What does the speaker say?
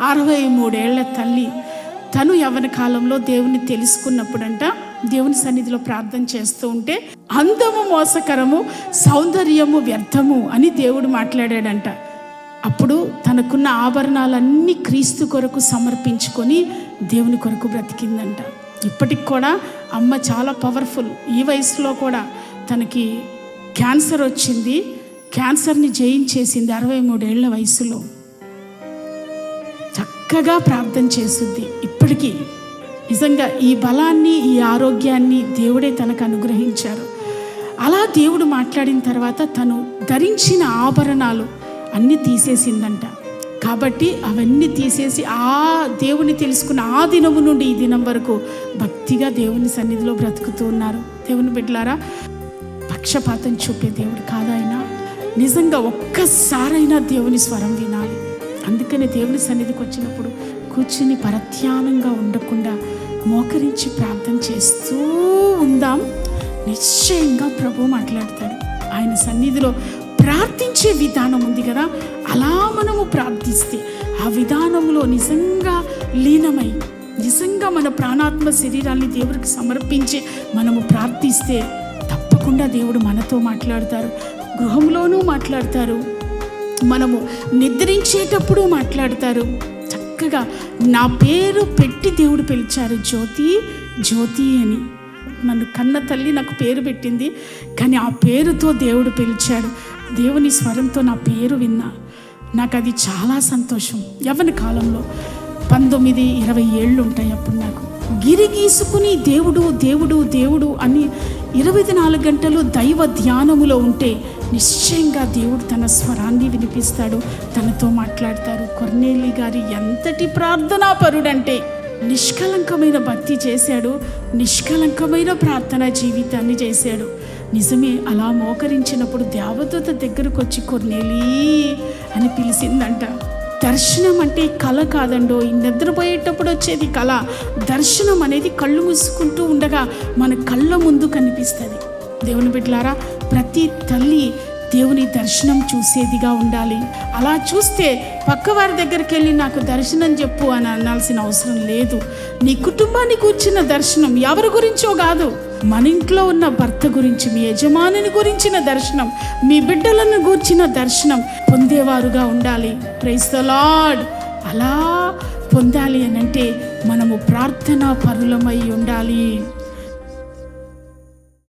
63 ఏళ్ల తల్లి తను యవ్వన కాలంలో దేవుని తెలుసుకున్నప్పుడంట దేవుని సన్నిధిలో ప్రార్థన చేస్తూ ఉంటే అందము మోసకరము, సౌందర్యము వ్యర్థము అని దేవుడు మాట్లాడాడంట. అప్పుడు తనకున్న ఆభరణాలన్నీ క్రీస్తు కొరకు సమర్పించుకొని దేవుని కొరకు బ్రతికిందంట. ఇప్పటికి కూడా అమ్మ చాలా పవర్ఫుల్. ఈ వయసులో కూడా తనకి క్యాన్సర్ వచ్చింది. క్యాన్సర్ని జయించేసింది 63 ఏళ్ల వయసులో. చక్కగా ప్రార్థన చేస్తుంది ఇప్పటికీ. నిజంగా ఈ బలాన్ని, ఈ ఆరోగ్యాన్ని దేవుడే తనకు అనుగ్రహించారు. అలా దేవుడు మాట్లాడిన తర్వాత తను ధరించిన ఆభరణాలు అన్నీ తీసేసిందంట. కాబట్టి అవన్నీ తీసేసి ఆ దేవుని తెలుసుకున్న ఆ దినము నుండి ఈ దినం వరకు భక్తిగా దేవుని సన్నిధిలో బ్రతుకుతూ ఉన్నారు. దేవుని బిడ్డలారా, పక్షపాతం చూపే దేవుడు కాదాయన. నిజంగా ఒక్కసారైనా దేవుని స్వరం వినాలి. అందుకనే దేవుని సన్నిధికి వచ్చినప్పుడు కూర్చుని పరధ్యానంగా ఉండకుండా మోకరించి ప్రార్థన చేస్తూ ఉందాం. నిశ్చయంగా ప్రభు మాట్లాడతాడు. ఆయన సన్నిధిలో ప్రార్థించే విధానం ఉంది కదా, అలా మనము ప్రార్థిస్తే ఆ విధానంలో నిజంగా లీనమై నిజంగా మన ప్రాణాత్మ శరీరాన్ని దేవుడికి సమర్పించి మనము ప్రార్థిస్తే తప్పకుండా దేవుడు మనతో మాట్లాడతారు. గృహంలోనూ మాట్లాడతారు, మనము నిద్రించేటప్పుడు మాట్లాడతారు. చక్కగా నా పేరు పెట్టి దేవుడు పిలిచారు, జ్యోతి జ్యోతి అని. నన్ను కన్న తల్లి నాకు పేరు పెట్టింది, కానీ ఆ పేరుతో దేవుడు పిలిచాడు. దేవుని స్వరంతో నా పేరు విన్నా. నాకు అది చాలా సంతోషం. యవ్వన కాలంలో 19-20 ఏళ్ళు ఉంటాయి అప్పుడు నాకు. గిరి గీసుకుని దేవుడు దేవుడు దేవుడు అని 24 గంటలు దైవ ధ్యానములో ఉంటే నిశ్చయంగా దేవుడు తన స్వరాన్ని వినిపిస్తాడు, తనతో మాట్లాడతారు. కొర్నేలి గారి ఎంతటి ప్రార్థనా పరుడంటే నిష్కలంకమైన భక్తి చేశాడు, నిష్కలంకమైన ప్రార్థనా జీవితాన్ని చేశాడు. నిజమే, అలా మోకరించినప్పుడు దేవదూత దగ్గరకు వచ్చి కొర్నేలి అని పిలిచిందంట. దర్శనం అంటే కళ కాదండో, నిద్రపోయేటప్పుడు వచ్చేది కళ. దర్శనం అనేది కళ్ళు మూసుకుంటూ ఉండగా మన కళ్ళ ముందు కనిపిస్తుంది. దేవుని బిడ్డలారా, ప్రతి తల్లి దేవుని దర్శనం చూసేదిగా ఉండాలి. అలా చూస్తే పక్కవారి దగ్గరికి వెళ్ళి నాకు దర్శనం చెప్పు అని అనాల్సిన అవసరం లేదు. నీ కుటుంబాన్ని కూర్చిన దర్శనం ఎవరి గురించో కాదు, మన ఇంట్లో ఉన్న భర్త గురించి, మీ యజమానిని గురించిన దర్శనం, మీ బిడ్డలను గూర్చిన దర్శనం పొందేవారుగా ఉండాలి. Praise the lord. అలా పొందాలి అని అంటే మనము ప్రార్థనా పరులమై ఉండాలి.